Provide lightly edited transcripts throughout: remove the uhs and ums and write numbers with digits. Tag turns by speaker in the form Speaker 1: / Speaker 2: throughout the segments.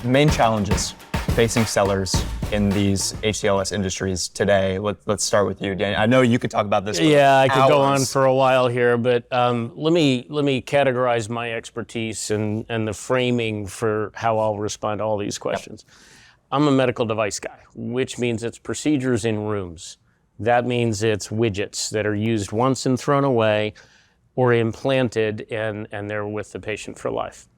Speaker 1: Main challenges facing sellers in these HCLS industries today. Let's start with you, Danny. I know you could talk about this for
Speaker 2: I could go
Speaker 1: hours.
Speaker 2: on for a while here, but let me categorize my expertise and the framing for how I'll respond to all these questions. Yep. I'm a medical device guy, which means it's procedures in rooms. That means it's widgets that are used once and thrown away or implanted and they're with the patient for life.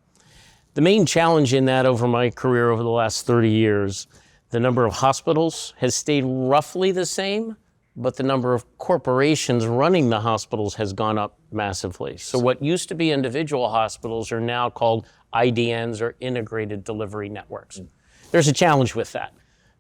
Speaker 2: The main challenge in that over my career over the last 30 years, the number of hospitals has stayed roughly the same, but the number of corporations running the hospitals has gone up massively. So what used to be individual hospitals are now called IDNs, or integrated delivery networks. There's a challenge with that,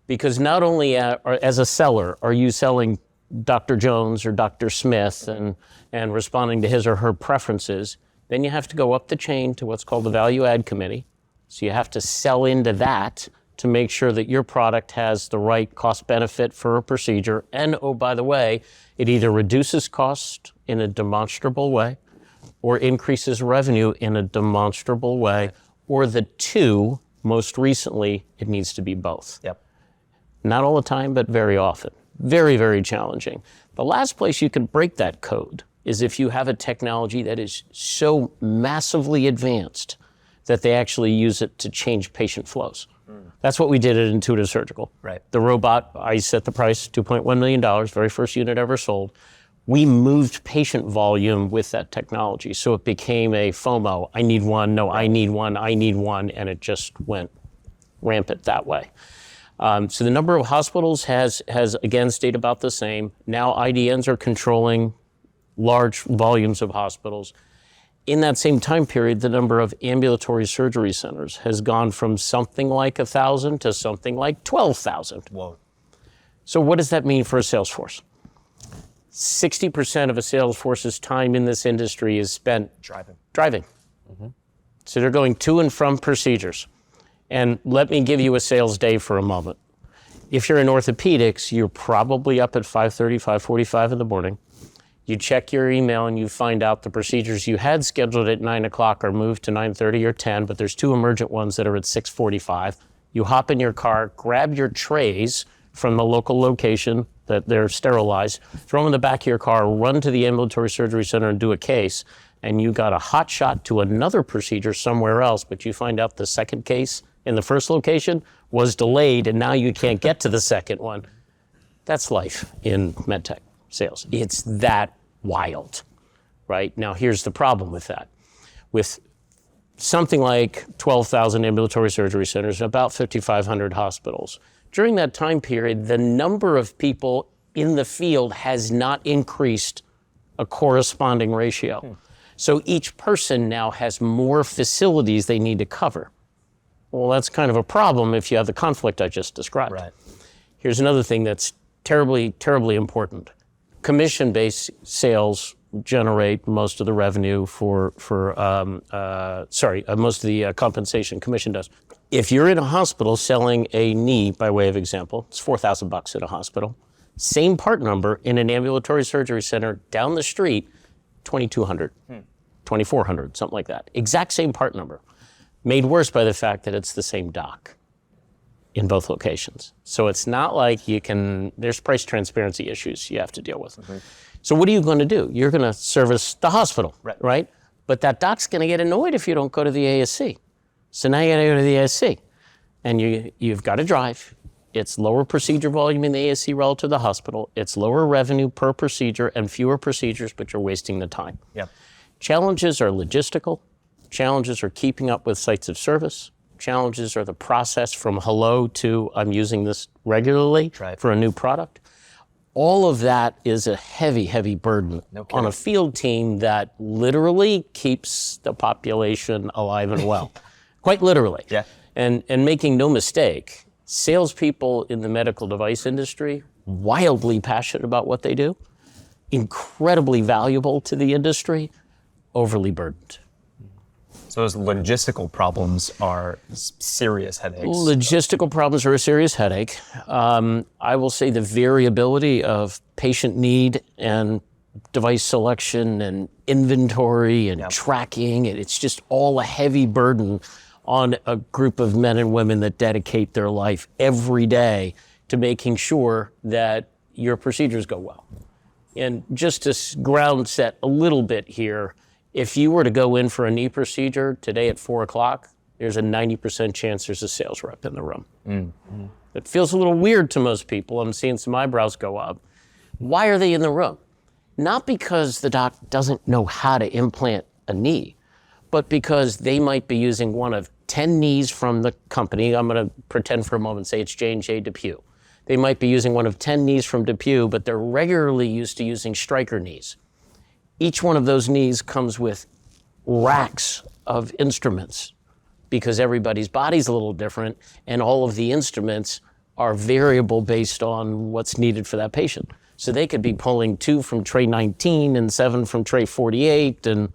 Speaker 2: because not only as a seller are you selling Dr. Jones or Dr. Smith and responding to his or her preferences, then you have to go up the chain to what's called the value add committee. So you have to sell into that to make sure that your product has the right cost benefit for a procedure. And oh, by the way, it either reduces cost in a demonstrable way or increases revenue in a demonstrable way, or the two. Most recently, it needs to be both.
Speaker 1: Yep. Not
Speaker 2: all the time, but very often. Very, very challenging. The last place you can break that code is if you have a technology that is so massively advanced that they actually use it to change patient flows. That's what we did at Intuitive Surgical.
Speaker 1: Right.
Speaker 2: The robot, I set the price, $2.1 million, very first unit ever sold. We moved patient volume with that technology. So it became a FOMO, I need one, no, I need one, I need one, and it just went rampant that way. So the number of hospitals has again stayed about the same. Now IDNs are controlling large volumes of hospitals. In that same time period, the number of ambulatory surgery centers has gone from something like 1,000 to something like 12,000.
Speaker 1: Whoa.
Speaker 2: So what does that mean for a sales force? 60% of a sales force's time in this industry is spent driving. Mm-hmm. So they're going to and from procedures. And let me give you a sales day for a moment. If you're in orthopedics, you're probably up at 5:30, 5:45 in the morning. You check your email and you find out the procedures you had scheduled at 9 o'clock are moved to 9:30 or 10, but there's two emergent ones that are at 6:45. You hop in your car, grab your trays from the local location that they're sterilized, throw them in the back of your car, run to the ambulatory surgery center and do a case, and you got a hot shot to another procedure somewhere else, but you find out the second case in the first location was delayed and now you can't get to the second one. That's life in medtech sales. It's that wild, right? Now here's the problem with that. With something like 12,000 ambulatory surgery centers, about 5,500 hospitals, during that time period, the number of people in the field has not increased a corresponding ratio. So each person now has more facilities they need to cover. Well, that's kind of a problem if you have the conflict I just described.
Speaker 1: Right.
Speaker 2: Here's another thing that's terribly, terribly important. Commission-based sales generate most of the revenue most of the compensation commission does. If you're in a hospital selling a knee, by way of example, it's $4,000 in a hospital. Same part number in an ambulatory surgery center down the street, $2,200, $2,400, something like that. Exact same part number. Made worse by the fact that it's the same doc in both locations. So it's not like there's price transparency issues you have to deal with. Mm-hmm. So what are you going to do? You're going to service the hospital, right? But that doc's going to get annoyed if you don't go to the ASC. So now you got to go to the ASC, and you've got to drive. It's lower procedure volume in the ASC relative to the hospital. It's lower revenue per procedure and fewer procedures, but you're wasting the time.
Speaker 1: Yep.
Speaker 2: Challenges are logistical. Challenges are keeping up with sites of service. Challenges are the process from hello to I'm using this regularly for a new product. All of that is a heavy, heavy burden on a field team that literally keeps the population alive and well. Quite literally.
Speaker 1: Yeah.
Speaker 2: And making no mistake, salespeople in the medical device industry, wildly passionate about what they do, incredibly valuable to the industry, overly burdened.
Speaker 1: So those logistical problems are serious headaches.
Speaker 2: Logistical problems are a serious headache. I will say the variability of patient need and device selection and inventory and tracking, it's just all a heavy burden on a group of men and women that dedicate their life every day to making sure that your procedures go well. And just to ground set a little bit here, if you were to go in for a knee procedure today at 4 o'clock, there's a 90% chance there's a sales rep in the room. Mm-hmm. It feels a little weird to most people. I'm seeing some eyebrows go up. Why are they in the room? Not because the doc doesn't know how to implant a knee, but because they might be using one of 10 knees from the company. I'm going to pretend for a moment and say it's J&J DePuy. They might be using one of 10 knees from DePuy, but they're regularly used to using Stryker knees. Each one of those knees comes with racks of instruments because everybody's body's a little different, and all of the instruments are variable based on what's needed for that patient. So they could be pulling 2 from tray 19 and 7 from tray 48, and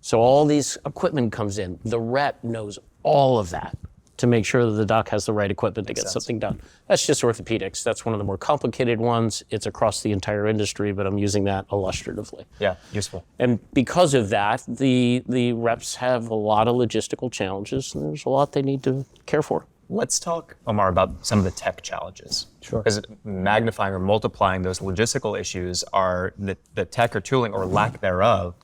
Speaker 2: so all these equipment comes in. The rep knows all of that to make sure that the doc has the right equipment to get something done. That's just orthopedics. That's one of the more complicated ones. It's across the entire industry, but I'm using that illustratively.
Speaker 1: Yeah, useful.
Speaker 2: And because of that, the reps have a lot of logistical challenges, and there's a lot they need to care for.
Speaker 1: Let's talk, Omar, about some of the tech challenges.
Speaker 3: Sure.
Speaker 1: Because magnifying or multiplying those logistical issues are the tech or tooling or lack thereof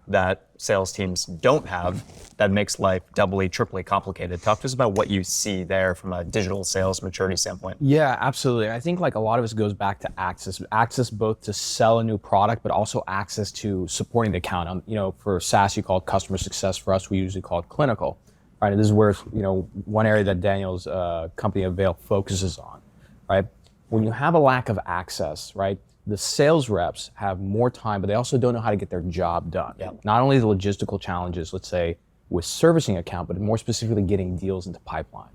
Speaker 1: that sales teams don't have that makes life doubly, triply complicated. Talk to us about what you see there from a digital sales maturity standpoint.
Speaker 3: Yeah, absolutely. I think like a lot of this goes back to access both to sell a new product, but also access to supporting the account. For SaaS, you call it customer success. For us, we usually call it clinical. Right, and this is where one area that Daniel's company Avail focuses on. Right, when you have a lack of access, right, the sales reps have more time, but they also don't know how to get their job done.
Speaker 1: Yep.
Speaker 3: Not only the logistical challenges, let's say, with servicing account, but more specifically getting deals into pipeline,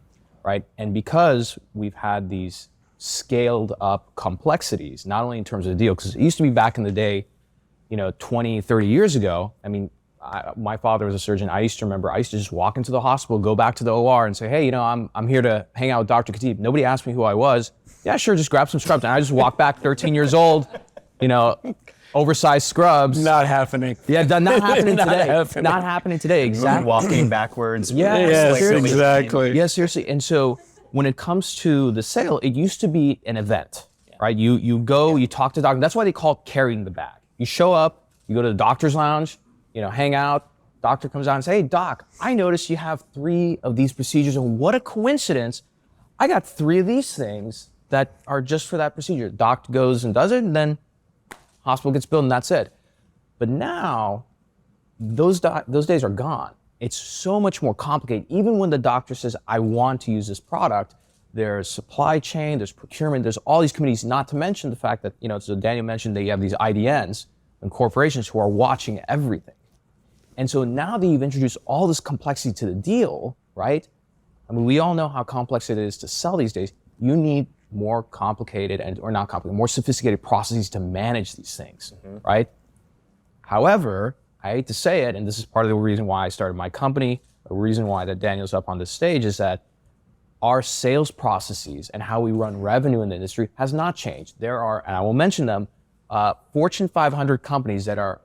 Speaker 3: right? And because we've had these scaled up complexities, not only in terms of the deal, because it used to be back in the day, 20, 30 years ago, my father was a surgeon. I used to just walk into the hospital, go back to the OR and say, hey, I'm here to hang out with Dr. Khateeb. Nobody asked me who I was. Yeah, sure, just grab some scrubs. And I just walk back 13 years old, oversized scrubs.
Speaker 2: Not happening.
Speaker 3: Yeah, not happening today. Not happening today, exactly.
Speaker 1: Walking backwards.
Speaker 3: Yes,
Speaker 2: exactly.
Speaker 3: Yeah, seriously. And so when it comes to the sale, it used to be an event, right? You go, you talk to the doctor. That's why they call it carrying the bag. You show up, you go to the doctor's lounge, hang out. Doctor comes out and says, hey, doc, I noticed you have 3 of these procedures, and what a coincidence. I got 3 of these things that are just for that procedure. Doc goes and does it, and then hospital gets billed, and that's it. But now, those days are gone. It's so much more complicated. Even when the doctor says, I want to use this product, there's supply chain, there's procurement, there's all these committees, not to mention the fact that, so Daniel mentioned that you have these IDNs and corporations who are watching everything. And so now that you've introduced all this complexity to the deal, right? We all know how complex it is to sell these days. You need more complicated more sophisticated processes to manage these things, right? However, I hate to say it, and this is part of the reason why I started my company, a reason why that Daniel's up on this stage, is that our sales processes and how we run revenue in the industry has not changed. There are, and I will mention them, Fortune 500 companies that are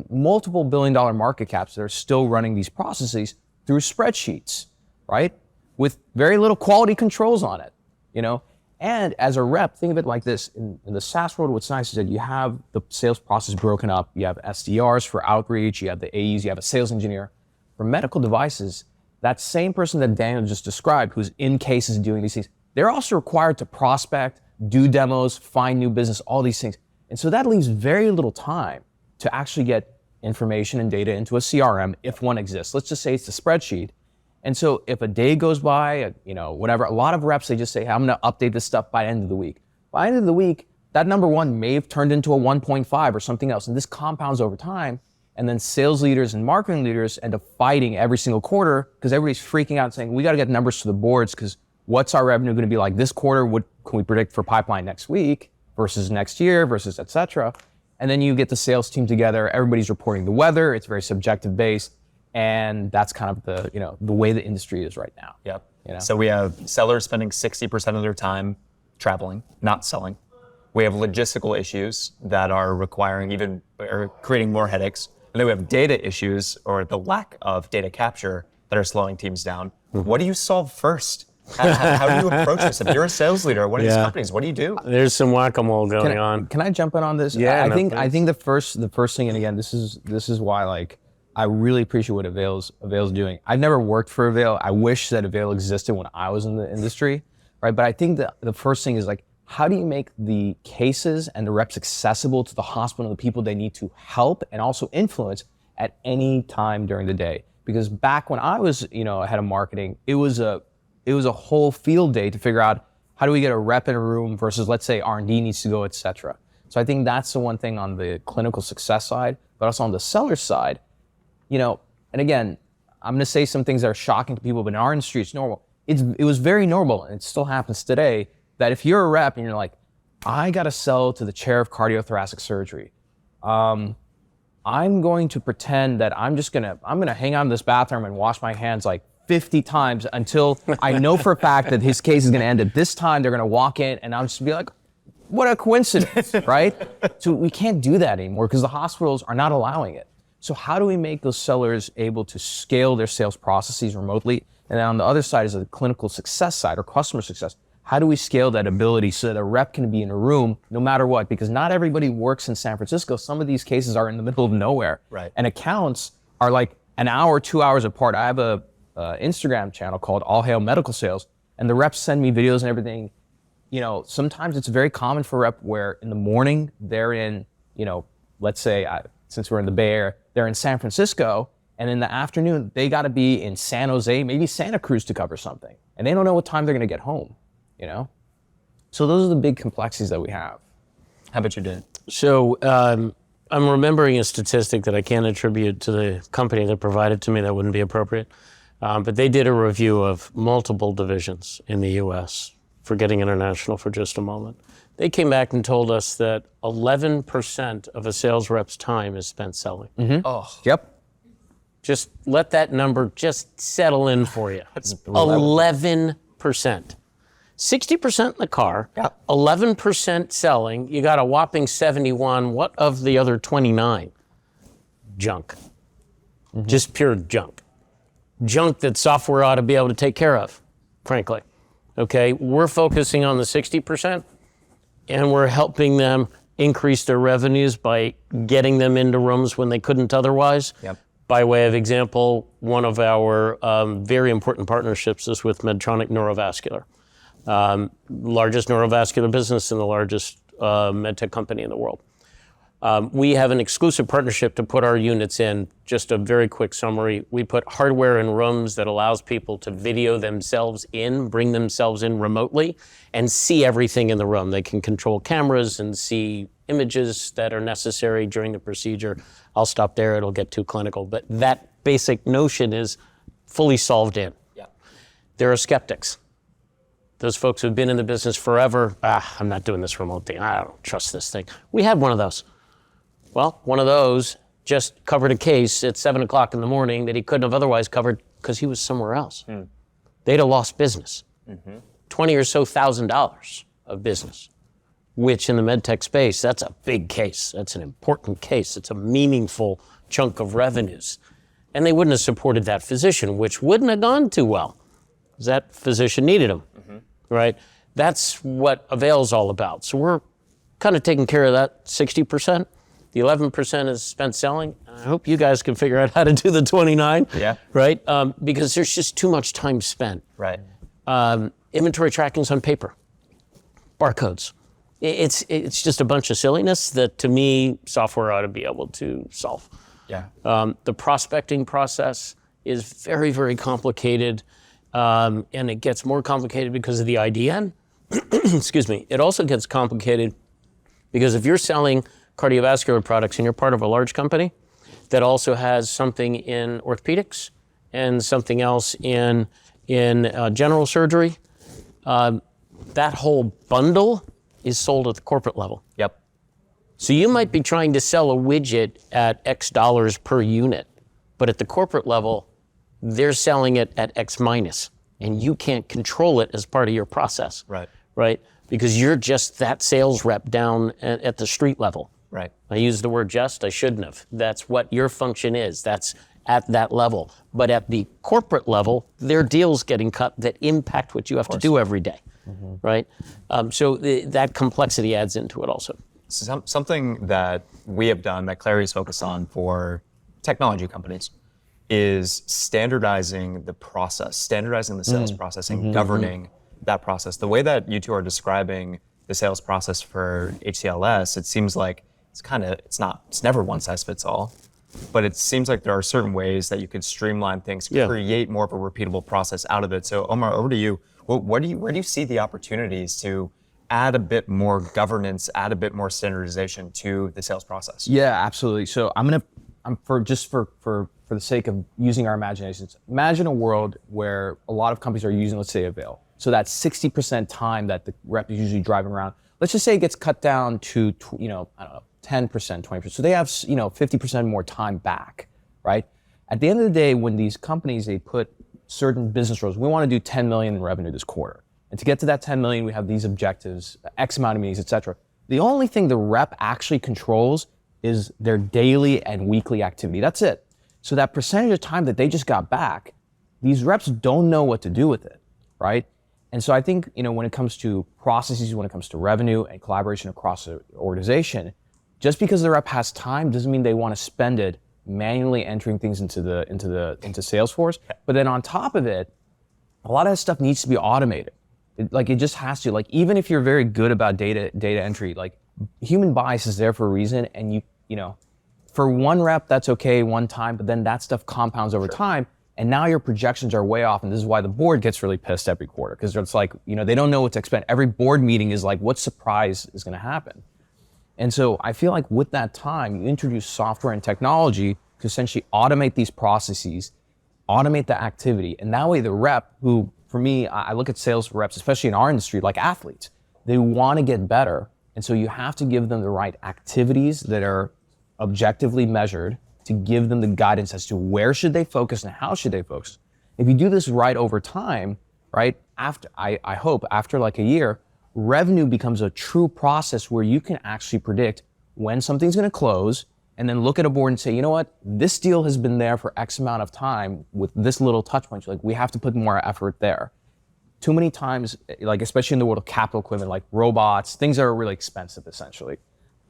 Speaker 3: multiple billion-dollar market caps that are still running these processes through spreadsheets, right? With very little quality controls on it, And as a rep, think of it like this. In the SaaS world, what's nice is that you have the sales process broken up. You have SDRs for outreach. You have the AEs. You have a sales engineer. For medical devices, that same person that Daniel just described, who's in cases doing these things, they're also required to prospect, do demos, find new business, all these things. And so that leaves very little time to actually get information and data into a CRM if one exists. Let's just say it's a spreadsheet. And so if a day goes by, whatever, a lot of reps, they just say, hey, I'm gonna update this stuff by the end of the week. By the end of the week, that number 1 may have turned into a 1.5 or something else. And this compounds over time. And then sales leaders and marketing leaders end up fighting every single quarter because everybody's freaking out and saying, we gotta get numbers to the boards because what's our revenue gonna be like this quarter? What can we predict for pipeline next week versus next year versus et cetera? And then you get the sales team together, everybody's reporting the weather, it's very subjective based. And that's kind of the way the industry is right now.
Speaker 1: Yep. So we have sellers spending 60% of their time traveling, not selling. We have logistical issues that are creating more headaches. And then we have data issues or the lack of data capture that are slowing teams down. What do you solve first? How do you approach this? If you're a sales leader at one of these companies, what do you do?
Speaker 2: There's some whack-a-mole going on.
Speaker 3: Can I jump in on this?
Speaker 2: Yeah,
Speaker 3: I
Speaker 2: no,
Speaker 3: think
Speaker 2: please.
Speaker 3: the first thing, and again, this is why like I really appreciate what Avail's doing. I've never worked for Avail. I wish that Avail existed when I was in the industry, right? But I think the first thing is like, how do you make the cases and the reps accessible to the hospital and the people they need to help and also influence at any time during the day? Because back when I was, head of marketing, it was a whole field day to figure out how do we get a rep in a room versus, let's say, R&D needs to go, et cetera. So I think that's the one thing on the clinical success side, but also on the seller side, and again, I'm going to say some things that are shocking to people, but in our industry, it's normal. It was very normal, and it still happens today, that if you're a rep and you're like, I got to sell to the chair of cardiothoracic surgery, I'm going to pretend that I'm going to hang out in this bathroom and wash my hands like 50 times until I know for a fact that his case is going to end at this time. They're going to walk in and I'll just be like, what a coincidence, right? So we can't do that anymore because the hospitals are not allowing it. So how do we make those sellers able to scale their sales processes remotely? And then on the other side is the clinical success side or customer success. How do we scale that ability so that a rep can be in a room no matter what? Because not everybody works in San Francisco. Some of these cases are in the middle of nowhere.
Speaker 1: Right.
Speaker 3: And accounts are like an hour, 2 hours apart. I have a Instagram channel called All Hail Medical Sales, and the reps send me videos and everything. Sometimes it's very common for a rep where in the morning they're in, let's say, since we're in the Bay Area, they're in San Francisco, and in the afternoon they got to be in San Jose, maybe Santa Cruz to cover something, and they don't know what time they're going to get home. So those are the big complexities that we have.
Speaker 1: How about you, Dan?
Speaker 2: So I'm remembering a statistic that I can't attribute to the company that provided to me that wouldn't be appropriate. But they did a review of multiple divisions in the U.S., forgetting international for just a moment. They came back and told us that 11% of a sales rep's time is spent selling.
Speaker 3: Mm-hmm.
Speaker 1: Oh,
Speaker 3: Yep.
Speaker 2: Just let that number just settle in for you. 11%. 60% in the car, 11% selling. You got a whopping 71. What of the other 29? Junk. Just pure junk. Junk that software ought to be able to take care of, frankly. Okay, we're focusing on the 60%, and we're helping them increase their revenues by getting them into rooms when they couldn't otherwise.
Speaker 1: Yep.
Speaker 2: By way of example, one of our very important partnerships is with Medtronic Neurovascular, largest neurovascular business and the largest medtech company in the world. We have an exclusive partnership to put our units in. Just a very quick summary. We put hardware in rooms that allows people to video themselves in, bring themselves in remotely, and see everything in the room. They can control cameras and see images that are necessary during the procedure. I'll stop there, it'll get too clinical. But that basic notion is fully solved in.
Speaker 1: Yeah.
Speaker 2: There are skeptics. Those folks who've been in the business forever, I'm not doing this remote thing. I don't trust this thing. We had one of those. Well, one of those just covered a case at 7 o'clock in the morning that he couldn't have otherwise covered because he was somewhere else. They'd have lost business. $20,000 or so of business, which in the medtech space, that's a big case. That's an important case. It's a meaningful chunk of revenues. And they wouldn't have supported that physician, which wouldn't have gone too well because that physician needed him, right? That's what Avail's all about. So we're kind of taking care of that 60%. The 11% is spent selling. I hope you guys can figure out how to do the 29, right? Because there's just too much time spent.
Speaker 1: Right.
Speaker 2: Inventory tracking's on paper, barcodes. It's just a bunch of silliness that, to me, software ought to be able to solve.
Speaker 1: Yeah.
Speaker 2: The prospecting process is very, very complicated, and it gets more complicated because of the IDN. Excuse me. It also gets complicated because if you're selling cardiovascular products and you're part of a large company that also has something in orthopedics and something else in general surgery, that whole bundle is sold at the corporate level.
Speaker 1: Yep.
Speaker 2: So you might be trying to sell a widget at X dollars per unit, but at the corporate level, they're selling it at X minus, and you can't control it as part of your process.
Speaker 1: Right.
Speaker 2: Right? Because you're just that sales rep down at the street level.
Speaker 1: Right.
Speaker 2: I used the word just, I shouldn't have. That's what your function is. That's at that level. But at the corporate level, there are deals getting cut that impact what you have to do every day, right? So that complexity adds into it also.
Speaker 1: Something that we have done, that Clari is focused on for technology companies, is standardizing the process, standardizing the sales process and governing that process. The way that you two are describing the sales process for HCLS, it seems like it's never one size fits all, but it seems like there are certain ways that you could streamline things, create more of a repeatable process out of it. So Omar, over to you. Where do you see the opportunities to add a bit more governance, add a bit more standardization to the sales process?
Speaker 3: Yeah, absolutely. So for the sake of using our imaginations, imagine a world where a lot of companies are using, let's say, Avail. So that 60% time that the rep is usually driving around, let's just say it gets cut down to, I don't know, 10%, 20%. So they have, 50% more time back, right? At the end of the day, when these companies, they put certain business roles, we want to do 10 million in revenue this quarter. And to get to that 10 million, we have these objectives, X amount of meetings, et cetera. The only thing the rep actually controls is their daily and weekly activity. That's it. So that percentage of time that they just got back, these reps don't know what to do with it, right? And so I think, when it comes to processes, when it comes to revenue and collaboration across the organization, just because the rep has time doesn't mean they want to spend it manually entering things into Salesforce. But then on top of it, a lot of that stuff needs to be automated. It just has to. Like, even if you're very good about data entry, like, human bias is there for a reason. And for one rep, that's okay one time, but then that stuff compounds over time. And now your projections are way off. And this is why the board gets really pissed every quarter, because it's like, they don't know what to expect. Every board meeting is like, what surprise is going to happen? And so I feel like with that time, you introduce software and technology to essentially automate these processes, automate the activity. And that way the rep, who, for me, I look at sales reps, especially in our industry, like athletes, they want to get better. And so you have to give them the right activities that are objectively measured to give them the guidance as to where should they focus and how should they focus. If you do this right over time, right, I hope after like a year, revenue becomes a true process where you can actually predict when something's going to close, and then look at a board and say, you know what, this deal has been there for X amount of time with this little touch point. Like, we have to put more effort there. Too many times, like especially in the world of capital equipment, like robots, things that are really expensive essentially.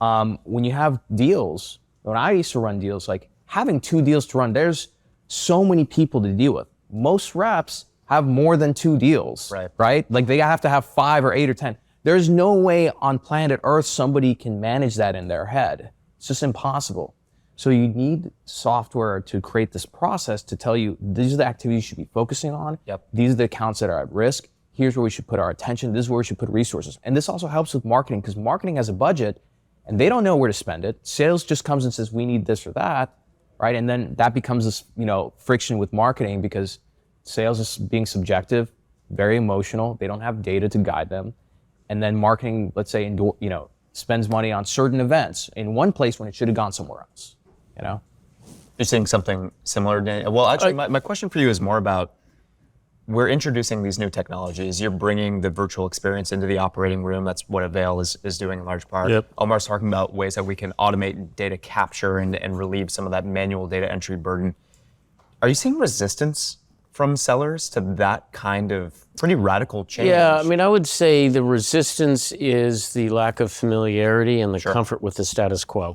Speaker 3: When you have deals, when I used to run deals, like having 2 deals to run, there's so many people to deal with. Most reps have more than 2 deals, right? Like, they have to have 5 or 8 or 10. There's no way on planet Earth somebody can manage that in their head. It's just impossible. So you need software to create this process to tell you, these are the activities you should be focusing on. These are the accounts that are at risk. Here's where we should put our attention. This is where we should put resources. And this also helps with marketing, because marketing has a budget and they don't know where to spend it. Sales just comes and says, we need this or that, right? And then that becomes this, friction with marketing, because sales is being subjective, very emotional. They don't have data to guide them. And then marketing, let's say, spends money on certain events in one place when it should have gone somewhere else, You're
Speaker 1: saying something similar, Daniel? Well, actually, my question for you is more about, we're introducing these new technologies. You're bringing the virtual experience into the operating room. That's what Avail is doing in large part. Omar's talking about ways that we can automate data capture and relieve some of that manual data entry burden. Are you seeing resistance from sellers to that kind of pretty radical change?
Speaker 2: Yeah, I would say the resistance is the lack of familiarity and the comfort with the status quo.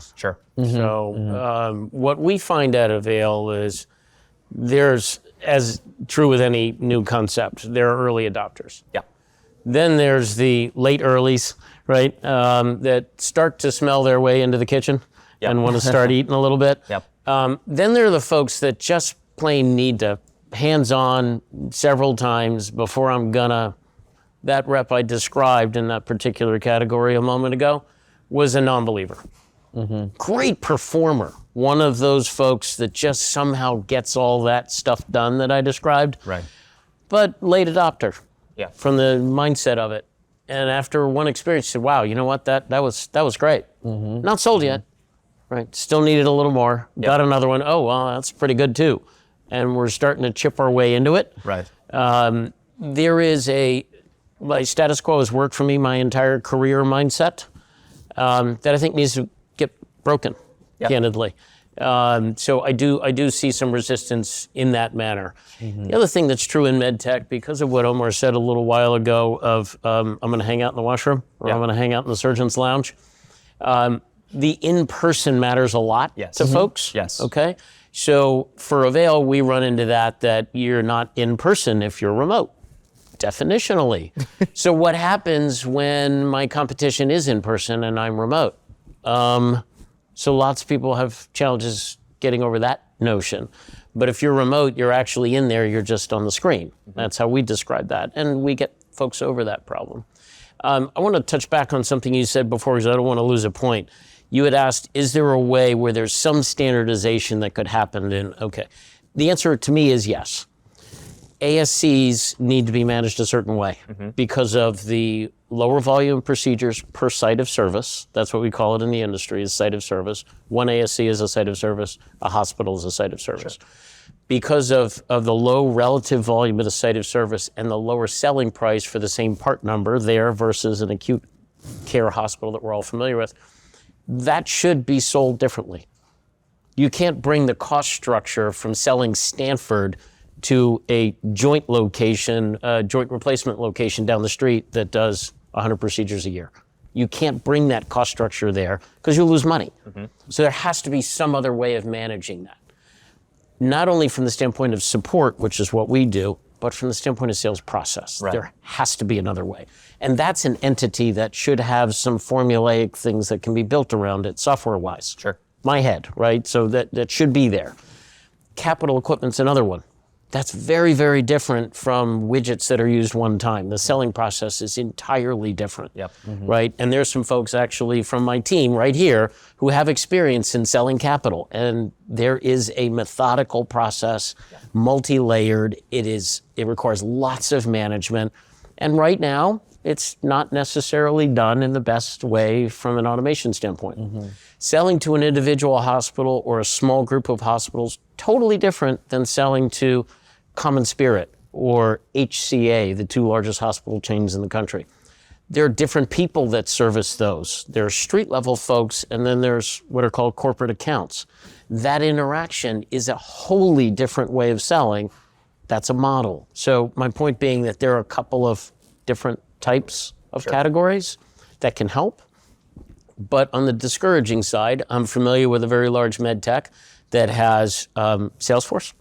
Speaker 2: So what we find at Avail is there's, as true with any new concept, there are early adopters. Then there's the late earlies, right, that start to smell their way into the kitchen and want to start eating a little bit. Then there are the folks that just plain need to hands-on several times before I'm gonna. That rep I described in that particular category a moment ago was a non-believer. Great performer. One of those folks that just somehow gets all that stuff done that I described. But late adopter. From the mindset of it. And after one experience, said, wow, you know what, that was great. Not sold yet. Right. Still needed a little more. Got another one. Oh, well, that's pretty good too. And we're starting to chip our way into it. There is my status quo has worked for me my entire career mindset that I think needs to get broken, candidly. So I do see some resistance in that manner. The other thing that's true in med tech, because of what Omar said a little while ago of I'm going to hang out in the washroom or I'm going to hang out in the surgeon's lounge, the in-person matters a lot to folks.
Speaker 1: Yes.
Speaker 2: Okay. So for Avail, we run into that you're not in person if you're remote, definitionally. So what happens when my competition is in person and I'm remote? So lots of people have challenges getting over that notion. But if you're remote, you're actually in there, you're just on the screen. That's how we describe that. And we get folks over that problem. I want to touch back on something you said before because I don't want to lose a point. You had asked, is there a way where there's some standardization that could happen? Okay. The answer to me is yes. ASCs need to be managed a certain way because of the lower volume procedures per site of service. That's what we call it in the industry, is site of service. One ASC is a site of service, a hospital is a site of service. Sure. Because of the low relative volume of the site of service and the lower selling price for the same part number there versus an acute care hospital that we're all familiar with, that should be sold differently. You can't bring the cost structure from selling Stanford to a joint location, joint replacement location down the street that does 100 procedures a year. You can't bring that cost structure there because you'll lose money. So there has to be some other way of managing that. Not only from the standpoint of support, which is what we do, but from the standpoint of sales process. Right. There has to be another way. And that's an entity that should have some formulaic things that can be built around it software-wise.
Speaker 1: Sure.
Speaker 2: My head, right? So that should be there. Capital equipment's another one. That's very, very different from widgets that are used one time. The selling process is entirely different, right? And there's some folks actually from my team right here who have experience in selling capital. And there is a methodical process, multi-layered. It requires lots of management. And right now, it's not necessarily done in the best way from an automation standpoint. Selling to an individual hospital or a small group of hospitals, totally different than selling to Common Spirit or HCA, the two largest hospital chains in the country. There are different people that service those. There are street level folks, and then there's what are called corporate accounts. That interaction is a wholly different way of selling. That's a model. So my point being that there are a couple of different types of categories that can help. But on the discouraging side, I'm familiar with a very large med tech that has Salesforce.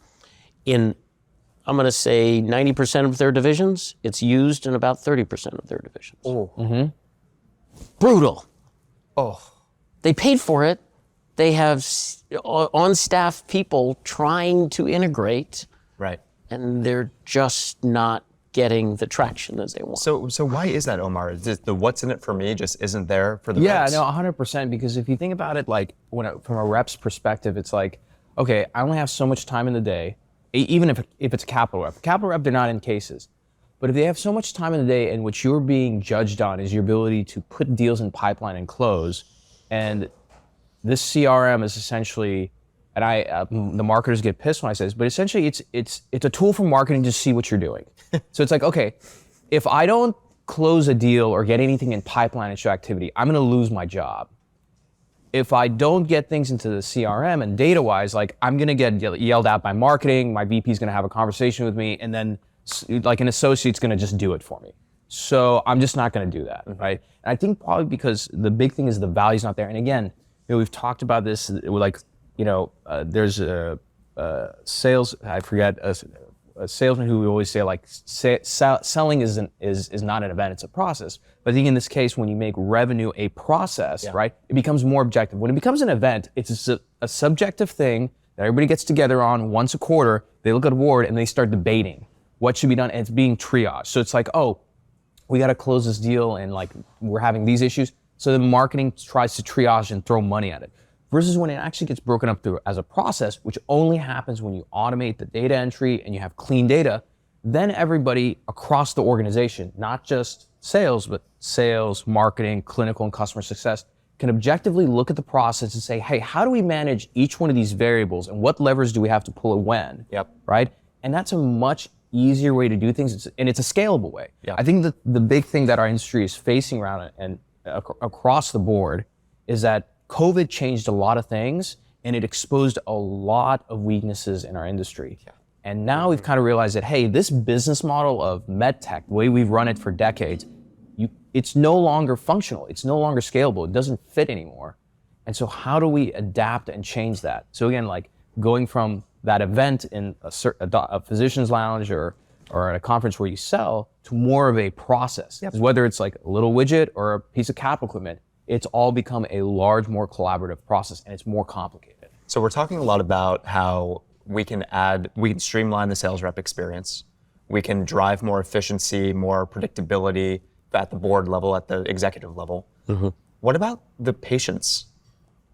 Speaker 2: In, I'm going to say 90% of their divisions, it's used in about 30% of their divisions.
Speaker 1: Oh.
Speaker 2: Brutal.
Speaker 1: Oh.
Speaker 2: They paid for it. They have on-staff people trying to integrate.
Speaker 1: Right.
Speaker 2: And they're just not getting the traction that they want.
Speaker 1: So why is that, Omar? Just the what's in it for me just isn't there for the
Speaker 3: Yeah,
Speaker 1: reps?
Speaker 3: no, 100%. Because if you think about it, like from a rep's perspective, it's like, okay, I only have so much time in the day, even if it's a capital rep. Capital rep, they're not in cases. But if they have so much time in the day and what you're being judged on is your ability to put deals in pipeline and close, and this CRM is essentially, and the marketers get pissed when I say this, but essentially it's a tool for marketing to see what you're doing. So it's like, okay, if I don't close a deal or get anything in pipeline and show activity, I'm gonna lose my job. If I don't get things into the CRM and data-wise, like I'm gonna get yelled at by marketing, my VP's gonna have a conversation with me, and then like an associate's gonna just do it for me. So I'm just not gonna do that, right? And I think probably because the big thing is the value's not there. And again, we've talked about this, like, there's a sales, I forget, a salesman who we always say like selling is not an event, it's a process. But I think in this case, when you make revenue a process, right, it becomes more objective. When it becomes an event, it's a subjective thing that everybody gets together on once a quarter. They look at a board and they start debating what should be done, and it's being triaged. So it's like, oh, we got to close this deal, and like we're having these issues. So the marketing tries to triage and throw money at it. Versus when it actually gets broken up through as a process, which only happens when you automate the data entry and you have clean data, then everybody across the organization, not just sales, but sales, marketing, clinical, and customer success, can objectively look at the process and say, hey, how do we manage each one of these variables and what levers do we have to pull it when, right? And that's a much easier way to do things, and it's a scalable way. I think that the big thing that our industry is facing around it and across the board is that COVID changed a lot of things, and it exposed a lot of weaknesses in our industry. And now we've kind of realized that, hey, this business model of med tech, the way we've run it for decades, it's no longer functional. It's no longer scalable. It doesn't fit anymore. And so how do we adapt and change that? So again, like going from that event in a physician's lounge or at a conference where you sell to more of a process. Yep. Whether it's like a little widget or a piece of capital equipment, it's all become a large, more collaborative process, and it's more complicated.
Speaker 1: So we're talking a lot about how we can streamline the sales rep experience. We can drive more efficiency, more predictability at the board level, at the executive level. Mm-hmm. What about the patients?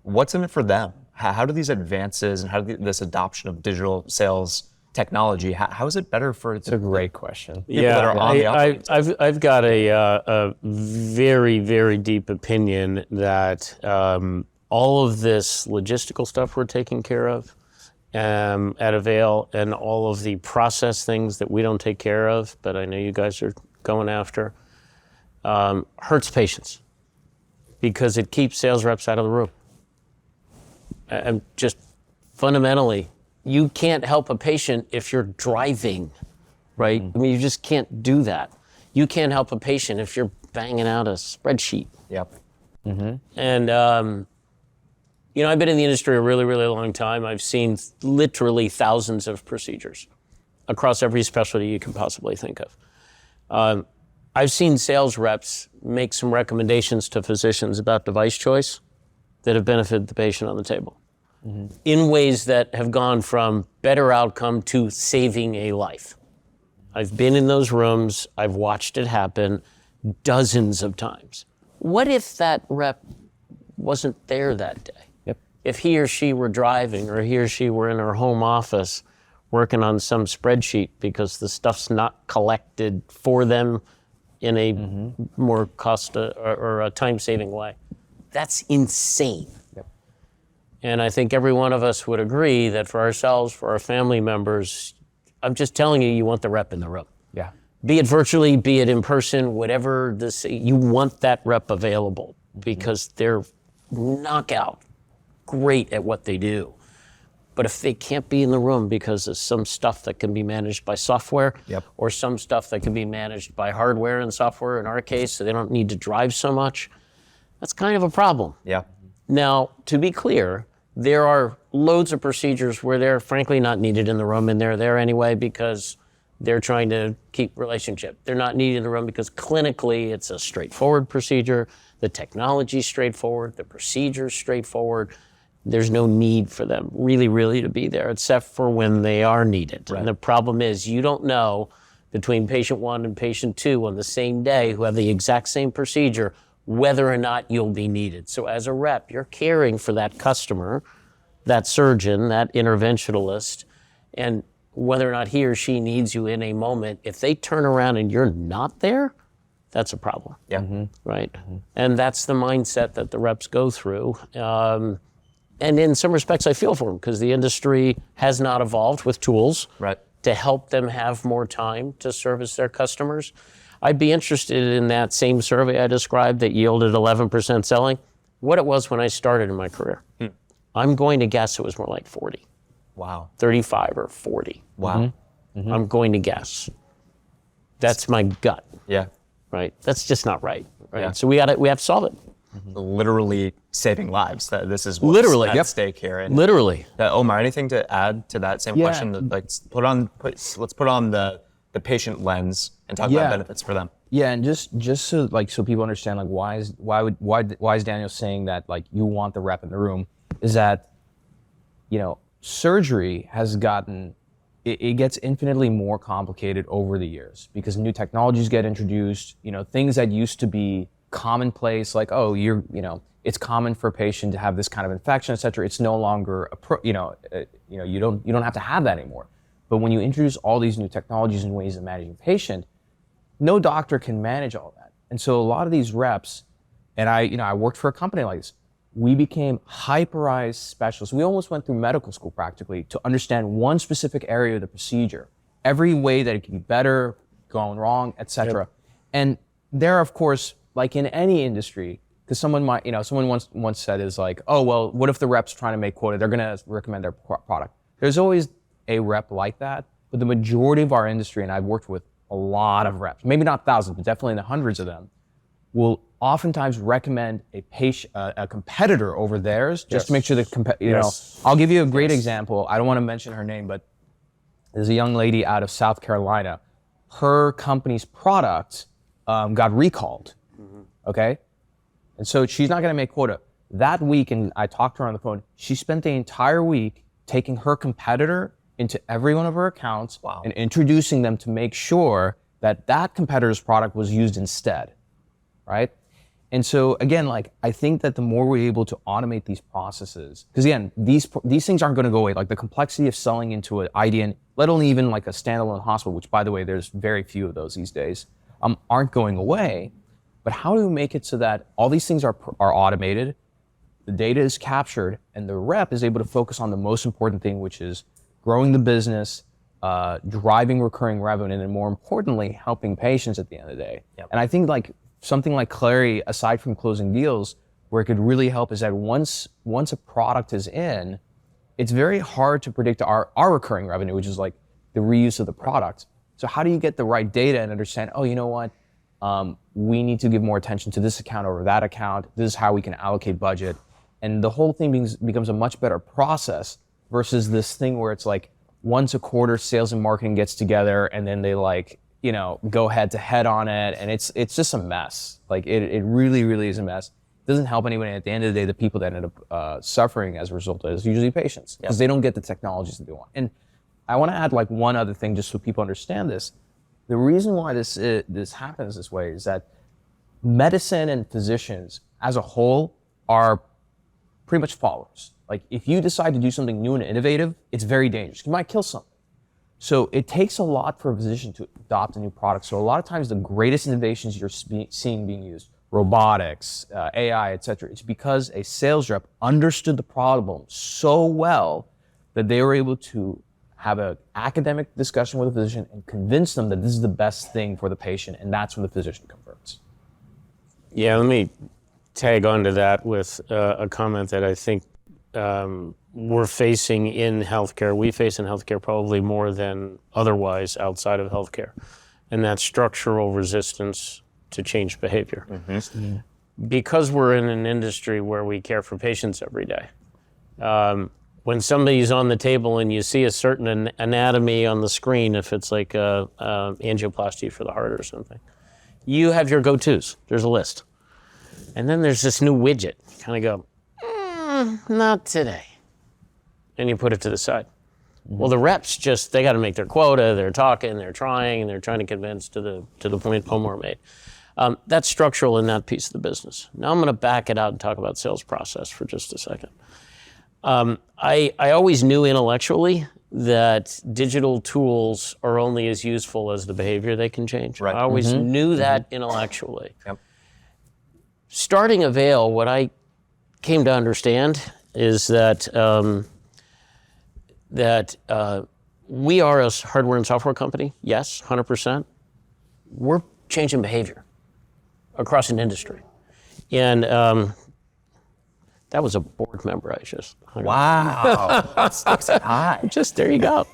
Speaker 1: What's in it for them? How do these advances and how do this adoption of digital sales technology, how is it better for
Speaker 3: It's a great question.
Speaker 1: people that are on the operating team?
Speaker 2: I've got a very, very deep opinion that all of this logistical stuff we're taking care of at Avail and all of the process things that we don't take care of, but I know you guys are going after, hurts patients because it keeps sales reps out of the room. And just fundamentally, you can't help a patient if you're driving, right? I mean, you just can't do that. You can't help a patient if you're banging out a spreadsheet.
Speaker 1: Yep.
Speaker 2: And, I've been in the industry a really, really long time. I've seen literally thousands of procedures across every specialty you can possibly think of. I've seen sales reps make some recommendations to physicians about device choice that have benefited the patient on the table in ways that have gone from better outcome to saving a life. I've been in those rooms. I've watched it happen dozens of times. What if that rep wasn't there that day?
Speaker 3: Yep.
Speaker 2: If he or she were driving or he or she were in her home office working on some spreadsheet because the stuff's not collected for them in a more cost or a time-saving way. That's insane.
Speaker 3: Yep.
Speaker 2: And I think every one of us would agree that for ourselves, for our family members, I'm just telling you, you want the rep in the room.
Speaker 3: Yeah.
Speaker 2: Be it virtually, be it in person, whatever you want that rep available because they're knockout great at what they do. But if they can't be in the room because of some stuff that can be managed by software or some stuff that can be managed by hardware and software in our case, so they don't need to drive so much, that's kind of a problem.
Speaker 1: Yeah.
Speaker 2: Now, to be clear, there are loads of procedures where they're frankly not needed in the room, and they're there anyway because they're trying to keep relationship. They're not needed in the room because clinically it's a straightforward procedure, the technology's straightforward, the procedure's straightforward. There's no need for them really, really to be there except for when they are needed. Right. And the problem is you don't know between patient 1 and patient 2 on the same day who have the exact same procedure whether or not you'll be needed. So as a rep, you're caring for that customer, that surgeon, that interventionalist, and whether or not he or she needs you in a moment. If they turn around and you're not there, that's a problem.
Speaker 1: Yeah.
Speaker 2: Right? And that's the mindset that the reps go through. And in some respects, I feel for them because the industry has not evolved with tools to help them have more time to service their customers. I'd be interested in that same survey I described that yielded 11% selling, what it was when I started in my career. I'm going to guess it was more like 40.
Speaker 1: Wow.
Speaker 2: 35 or 40.
Speaker 1: Wow.
Speaker 2: I'm going to guess. That's my gut.
Speaker 1: Yeah.
Speaker 2: Right? That's just not right.
Speaker 1: Yeah.
Speaker 2: So we have to solve it.
Speaker 1: Literally saving lives. This is what's at stake here. And
Speaker 2: literally.
Speaker 1: Omar, anything to add to that same question? Like, let's put on the patient lens and talk about benefits for them.
Speaker 3: Yeah, and just so people understand, like why is Daniel saying that, like, you want the rep in the room, is that, surgery has gotten, it gets infinitely more complicated over the years because new technologies get introduced. Things that used to be commonplace, like, it's common for a patient to have this kind of infection, et cetera. It's no longer you don't have to have that anymore. But when you introduce all these new technologies and ways of managing a patient, no doctor can manage all that. And so a lot of these reps, and I worked for a company like this, we became hyperized specialists. We almost went through medical school practically to understand one specific area of the procedure, every way that it can be better, going wrong, et cetera. And there, of course, like in any industry, because someone once said is like, oh, well, what if the rep's trying to make quota? They're going to recommend their product. There's always a rep like that, but the majority of our industry, and I've worked with a lot of reps, maybe not thousands, but definitely in the hundreds of them, will oftentimes recommend a competitor over theirs just to make sure that, I'll give you a great example. I don't want to mention her name, but there's a young lady out of South Carolina. Her company's product got recalled, okay? And so she's not going to make quota. That week, and I talked to her on the phone, she spent the entire week taking her competitor into every one of her accounts and introducing them to make sure that that competitor's product was used instead, right? And so again, like, I think that the more we're able to automate these processes, because again, these things aren't going to go away. Like the complexity of selling into an IDN, let alone even like a standalone hospital, which by the way, there's very few of those these days, aren't going away. But how do we make it so that all these things are automated, the data is captured, and the rep is able to focus on the most important thing, which is growing the business, driving recurring revenue, and then more importantly, helping patients at the end of the day. Yep. And I think like something like Clari, aside from closing deals, where it could really help is that once a product is in, it's very hard to predict our recurring revenue, which is like the reuse of the product. So how do you get the right data and understand, oh, you know what? We need to give more attention to this account over that account. This is how we can allocate budget. And the whole thing becomes a much better process versus this thing where it's like once a quarter sales and marketing gets together and then they like, go head to head on it. And it's just a mess. Like it really, really is a mess. It doesn't help anybody. At the end of the day, the people that end up suffering as a result of it is usually patients because they don't get the technologies that they want. And I want to add like one other thing just so people understand this. The reason why this happens this way is that medicine and physicians as a whole are pretty much followers. Like if you decide to do something new and innovative, it's very dangerous. You might kill something. So it takes a lot for a physician to adopt a new product. So a lot of times the greatest innovations you're seeing being used, robotics, AI, et cetera, it's because a sales rep understood the problem so well that they were able to have an academic discussion with a physician and convince them that this is the best thing for the patient, and that's when the physician converts.
Speaker 2: Yeah, let me tag onto that with a comment that I think we're facing in healthcare. We face in healthcare probably more than otherwise outside of healthcare, and that's structural resistance to change behavior. Mm-hmm. Because we're in an industry where we care for patients every day, when somebody's on the table and you see a certain anatomy on the screen, if it's like a angioplasty for the heart or something, you have your go-tos. There's a list. And then there's this new widget. You kind of go, not today. And you put it to the side. Mm-hmm. Well, the reps they got to make their quota. They're talking, they're trying, and they're trying to convince to the point Omar made. That's structural in that piece of the business. Now I'm going to back it out and talk about sales process for just a second. I always knew intellectually that digital tools are only as useful as the behavior they can change. Right. I always knew that intellectually. Yep. Starting Avail, what I came to understand is that we are a hardware and software company. Yes, 100%. We're changing behavior across an industry, and that was a board member I just hung
Speaker 1: Wow. That's high.
Speaker 2: Just there you go.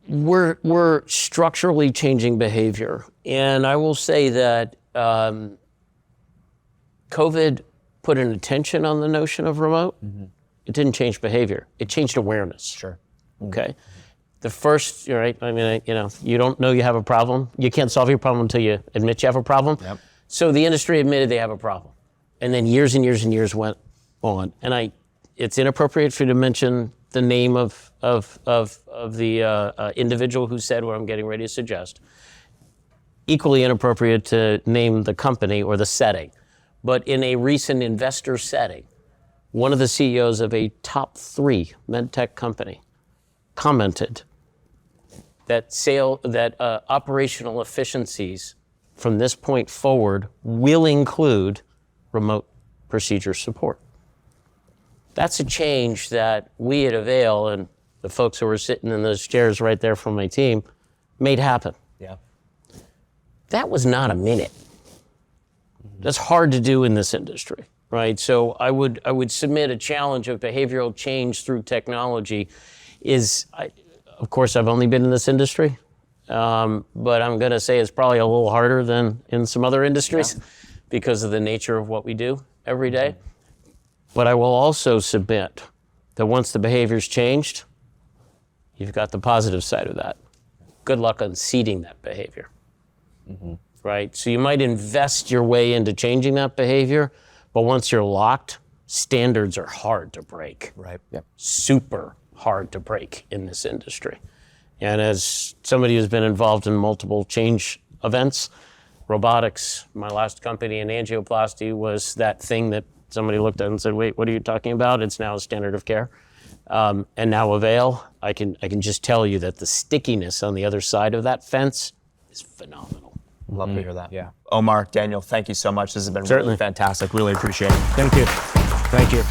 Speaker 2: We're structurally changing behavior. And I will say that COVID put an attention on the notion of remote. Mm-hmm. It didn't change behavior. It changed awareness.
Speaker 1: Sure.
Speaker 2: Okay. The first, right? I mean, you don't know you have a problem. You can't solve your problem until you admit you have a problem. Yep. So the industry admitted they have a problem. And then years and years and years went on. And it's inappropriate for you to mention the name of the individual who said what I'm getting ready to suggest. Equally inappropriate to name the company or the setting. But in a recent investor setting, one of the CEOs of a top 3 medtech company commented that operational efficiencies from this point forward will include remote procedure support. That's a change that we at Avail and the folks who were sitting in those chairs right there from my team made happen.
Speaker 1: Yeah.
Speaker 2: That was not a minute. That's hard to do in this industry, right? So I would submit a challenge of behavioral change through technology of course, I've only been in this industry, but I'm going to say it's probably a little harder than in some other industries because of the nature of what we do every day. But I will also submit that once the behavior's changed, you've got the positive side of that. Good luck unseating that behavior, right? So you might invest your way into changing that behavior, but once you're locked, standards are hard to break.
Speaker 1: Right.
Speaker 3: Yep.
Speaker 2: Super hard to break in this industry. And as somebody who's been involved in multiple change events, robotics, my last company in angioplasty was that thing that somebody looked at and said, wait, what are you talking about? It's now a standard of care. And now Avail, I can just tell you that the stickiness on the other side of that fence is phenomenal.
Speaker 1: Love to hear that.
Speaker 3: Yeah.
Speaker 1: Omar, Daniel, thank you so much. This has been
Speaker 2: Certainly.
Speaker 1: really fantastic. Really appreciate it.
Speaker 2: Thank you. Thank you.